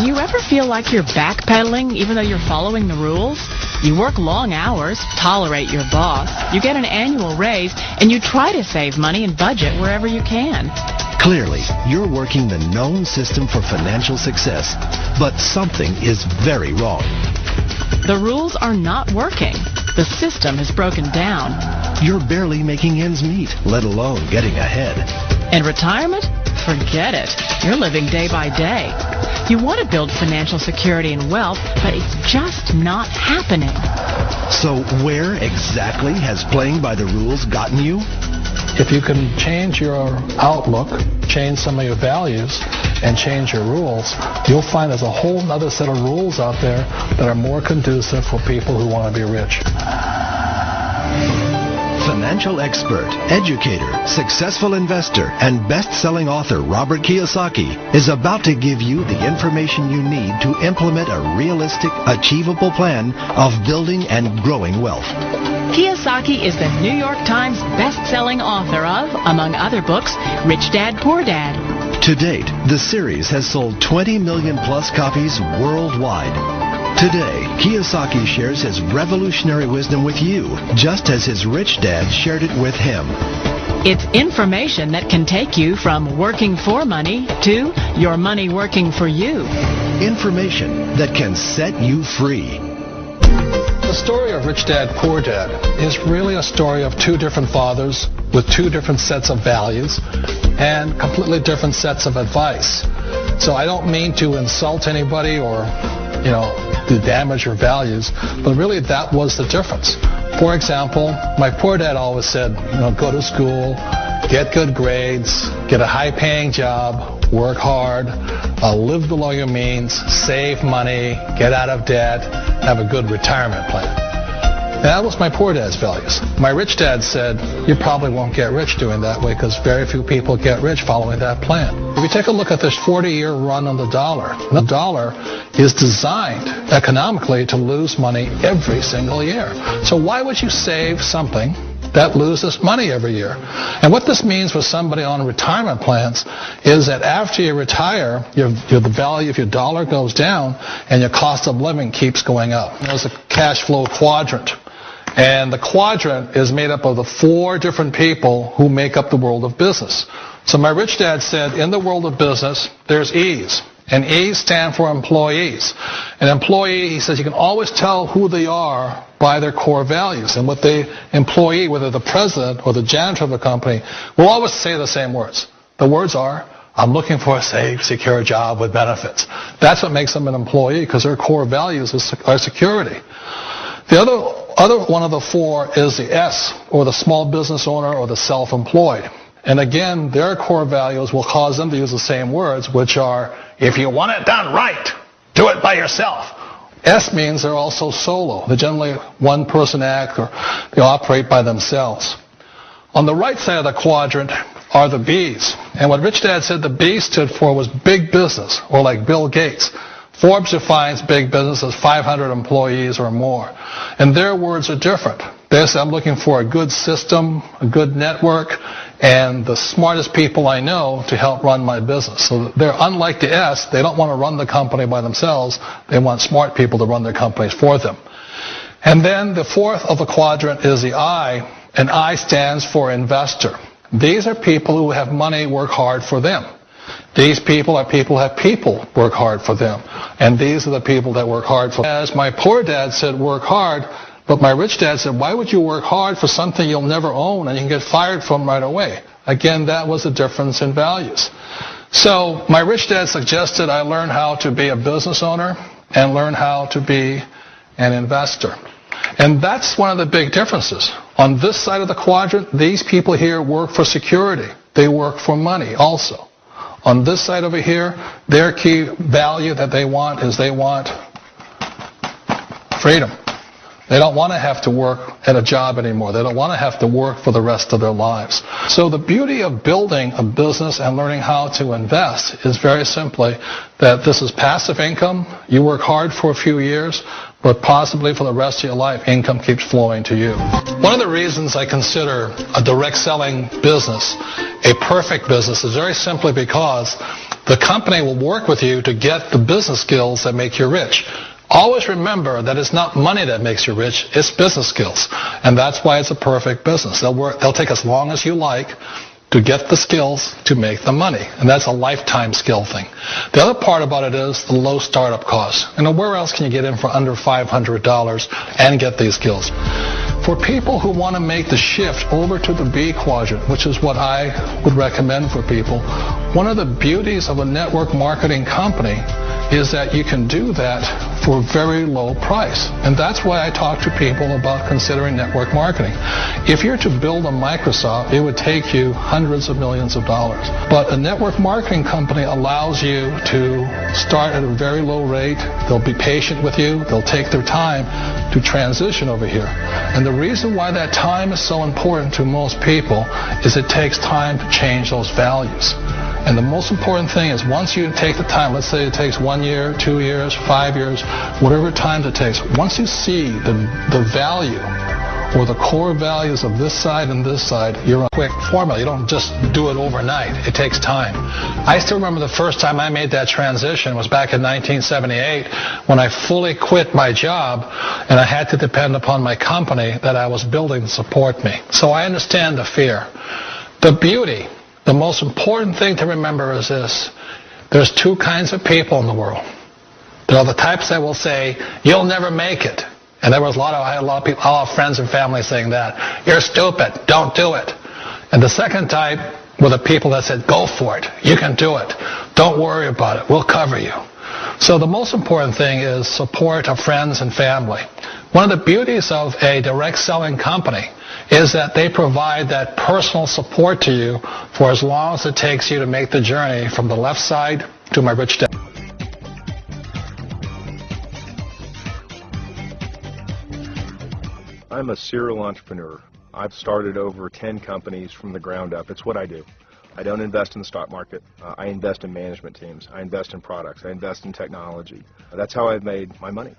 Do you ever feel like you're backpedaling even though you're following the rules? You work long hours, tolerate your boss, you get an annual raise, and you try to save money and budget wherever you can. Clearly, you're working the known system for financial success, but something is very wrong. The rules are not working. The system has broken down. You're barely making ends meet, let alone getting ahead. And retirement? Forget it. You're living day by day. You want to build financial security and wealth, but it's just not happening. So where exactly has playing by the rules gotten you? If you can change your outlook, change some of your values, and change your rules, you'll find there's a whole other set of rules out there that are more conducive for people who want to be rich. Financial expert, educator, successful investor, and best-selling author Robert Kiyosaki is about to give you the information you need to implement a realistic, achievable plan of building and growing wealth. Kiyosaki is the New York Times best-selling author of, among other books, Rich Dad, Poor Dad. To date, the series has sold 20 million plus copies worldwide. Today, Kiyosaki shares his revolutionary wisdom with you, just as his rich dad shared it with him. It's information that can take you from working for money to your money working for you. Information that can set you free. The story of Rich Dad, Poor Dad is really a story of two different fathers with two different sets of values and completely different sets of advice. So I don't mean to insult anybody or, to damage your values, but really that was the difference. For example, my poor dad always said, go to school, get good grades, get a high-paying job, work hard, live below your means, save money, get out of debt, have a good retirement plan. And that was my poor dad's values. My rich dad said, you probably won't get rich doing that way because very few people get rich following that plan. If you take a look at this 40-year run on the dollar is designed economically to lose money every single year. So why would you save something that loses money every year? And what this means for somebody on retirement plans is that after you retire, the value of your dollar goes down and your cost of living keeps going up. There's a cash flow quadrant. And the quadrant is made up of the four different people who make up the world of business. So my rich dad said, in the world of business, there's E's. And E's stand for employees. An employee, he says, you can always tell who they are by their core values. And what the employee, whether the president or the janitor of the company, will always say the same words. The words are, I'm looking for a safe, secure job with benefits. That's what makes them an employee, because their core values are security. The other one of the four is the S, or the small business owner or the self-employed. And again, their core values will cause them to use the same words, which are, if you want it done right, do it by yourself. S means they're also solo. They're generally one-person act, or they operate by themselves. On the right side of the quadrant are the B's. And what Rich Dad said the B stood for was big business, or like Bill Gates. Forbes defines big business as 500 employees or more. And their words are different. They say, I'm looking for a good system, a good network, and the smartest people I know to help run my business. So they're unlike the S. They don't want to run the company by themselves. They want smart people to run their companies for them. And then the fourth of the quadrant is the I, and I stands for investor. These are people who have money work hard for them. These people are people who have people work hard for them. And these are the people that work hard for them. As my poor dad said, work hard. But my rich dad said, why would you work hard for something you'll never own and you can get fired from right away? Again, that was the difference in values. So my rich dad suggested I learn how to be a business owner and learn how to be an investor. And that's one of the big differences. On this side of the quadrant, these people here work for security. They work for money also. On this side over here, their key value that they want is they want freedom. They don't want to have to work at a job anymore. They don't want to have to work for the rest of their lives. So the beauty of building a business and learning how to invest is very simply that this is passive income. You work hard for a few years, but possibly for the rest of your life, income keeps flowing to you. One of the reasons I consider a direct selling business a perfect business is very simply because The company will work with you to get the business skills that make you rich. Always remember that it's not money that makes you rich, it's business skills. And that's why it's a perfect business. They'll take as long as you like to get the skills to make the money. And that's a lifetime skill thing. The other part about it is the low startup cost. Where else can you get in for under $500 and get these skills? For people who want to make the shift over to the B quadrant, which is what I would recommend for people, one of the beauties of a network marketing company is that you can do that for a very low price. And that's why I talk to people about considering network marketing. If you're to build a Microsoft, it would take you hundreds of millions of dollars. But a network marketing company allows you to start at a very low rate. They'll be patient with you. They'll take their time to transition over here. And the reason why that time is so important to most people is it takes time to change those values. And the most important thing is once you take the time, let's say it takes 1 year, 2 years, 5 years, whatever time it takes, once you see the value or the core values of this side and this side, you're on a quick formula. You don't just do it overnight. It takes time. I still remember the first time I made that transition was back in 1978 when I fully quit my job and I had to depend upon my company that I was building to support me. So I understand the fear. The beauty, the most important thing to remember is this. There's two kinds of people in the world. There are the types that will say, you'll never make it. And I had a lot of people, all friends and family saying that. You're stupid. Don't do it. And the second type were the people that said, go for it. You can do it. Don't worry about it. We'll cover you. So the most important thing is support of friends and family. One of the beauties of a direct selling company is that they provide that personal support to you for as long as it takes you to make the journey from the left side to my rich dad. I'm a serial entrepreneur. I've started over 10 companies from the ground up. It's what I do. I don't invest in the stock market. I invest in management teams. I invest in products. I invest in technology. That's how I've made my money.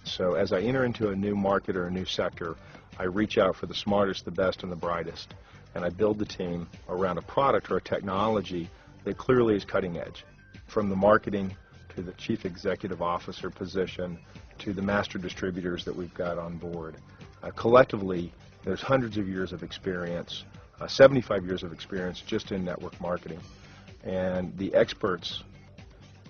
So as I enter into a new market or a new sector, I reach out for the smartest, the best, and the brightest. And I build the team around a product or a technology that clearly is cutting edge. From the marketing to the chief executive officer position to the master distributors that we've got on board. Collectively, there's hundreds of years of experience, 75 years of experience just in network marketing. And the experts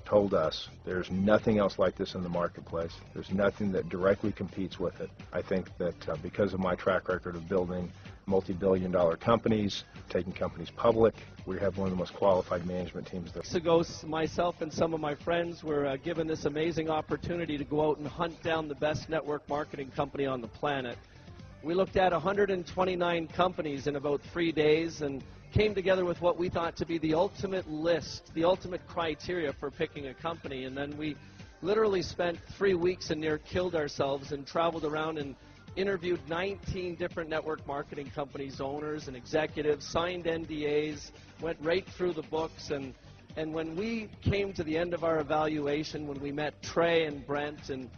told us there's nothing else like this in the marketplace. There's nothing that directly competes with it. I think that because of my track record of building multi-billion-dollar companies, taking companies public, we have one of the most qualified management teams there. Weeks ago, myself and some of my friends were given this amazing opportunity to go out and hunt down the best network marketing company on the planet. We looked at 129 companies in about 3 days and came together with what we thought to be the ultimate list, the ultimate criteria for picking a company. And then we literally spent 3 weeks and near killed ourselves and traveled around and interviewed 19 different network marketing companies, owners and executives, signed NDAs, went right through the books. And when we came to the end of our evaluation, when we met Trey and Brent and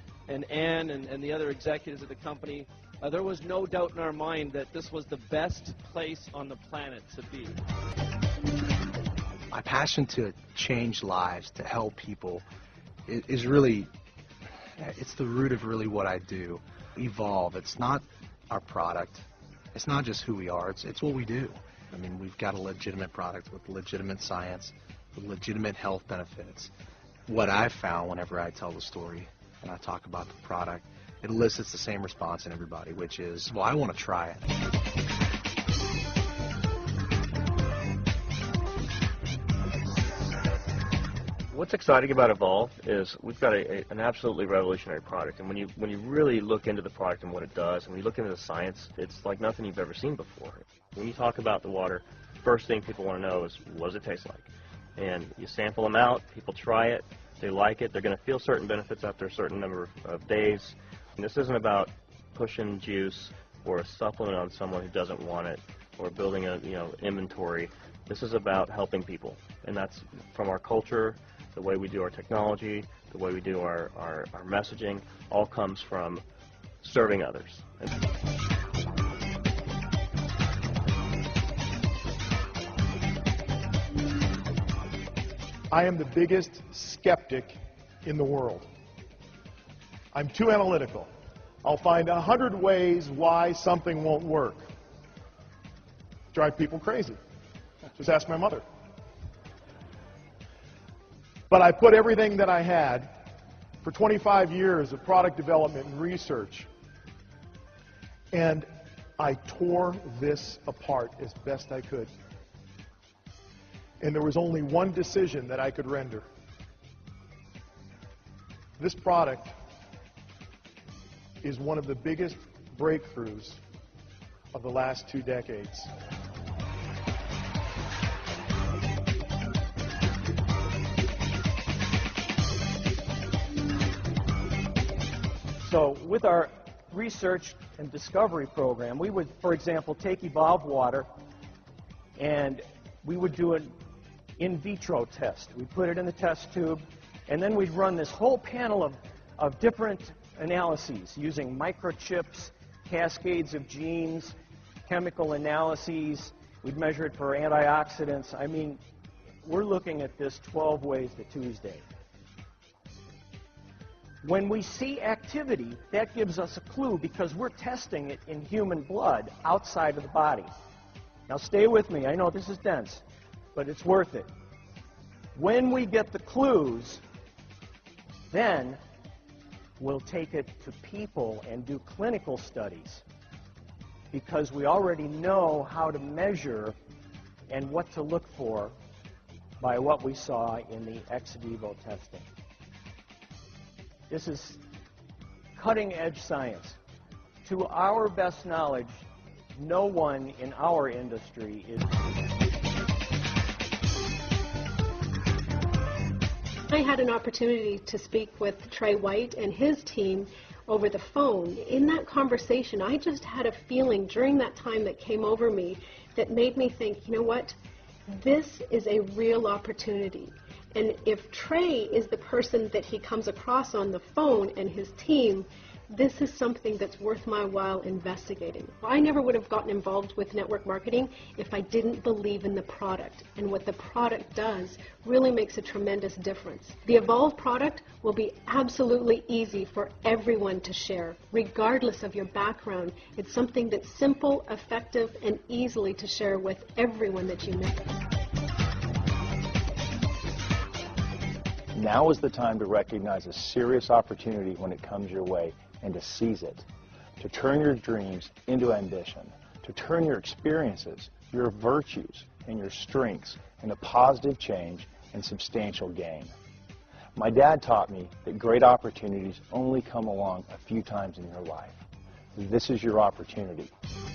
Ann and the other executives of the company, there was no doubt in our mind that this was the best place on the planet to be. My passion to change lives, to help people, is really, it's the root of really what I do. Evolv, it's not our product. It's not just who we are. It's what we do. I mean, we've got a legitimate product with legitimate science, with legitimate health benefits. What I've found whenever I tell the story and I talk about the product, it elicits the same response in everybody, which is, well, I want to try it. What's exciting about Evolv is we've got an absolutely revolutionary product, and when you really look into the product and what it does, and when you look into the science, it's like nothing you've ever seen before. When you talk about the water, first thing people want to know is, what does it taste like? And you sample them out, people try it, they like it, they're going to feel certain benefits after a certain number of days. And this isn't about pushing juice or a supplement on someone who doesn't want it or building a inventory. This is about helping people, and that's from our culture, the way we do our technology, the way we do our messaging, all comes from serving others. I am the biggest skeptic in the world. I'm too analytical. I'll find 100 ways why something won't work. Drive people crazy. Just ask my mother. But I put everything that I had for 25 years of product development and research, and I tore this apart as best I could. And there was only one decision that I could render. This product is one of the biggest breakthroughs of the last 2 decades. So with our research and discovery program, we would, for example, take Evolv water and we would do an in vitro test. We'd put it in the test tube, and then we'd run this whole panel of different analyses using microchips, cascades of genes, chemical analyses. We'd measure it for antioxidants. I mean, we're looking at this 12 ways to Tuesday. When we see activity, that gives us a clue because we're testing it in human blood outside of the body. Now stay with me. I know this is dense, but it's worth it. When we get the clues, then we'll take it to people and do clinical studies because we already know how to measure and what to look for by what we saw in the ex vivo testing. This is cutting-edge science. To our best knowledge, no one in our industry is... I had an opportunity to speak with Trey White and his team over the phone. In that conversation, I just had a feeling during that time that came over me that made me think, you know what, this is a real opportunity. And if Trey is the person that he comes across on the phone and his team, this is something that's worth my while investigating. I never would have gotten involved with network marketing if I didn't believe in the product. And what the product does really makes a tremendous difference. The Evolv product will be absolutely easy for everyone to share, regardless of your background. It's something that's simple, effective, and easily to share with everyone that you know. Now is the time to recognize a serious opportunity when it comes your way and to seize it, to turn your dreams into ambition, to turn your experiences, your virtues, and your strengths into positive change and substantial gain. My dad taught me that great opportunities only come along a few times in your life. This is your opportunity.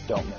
Don't miss it.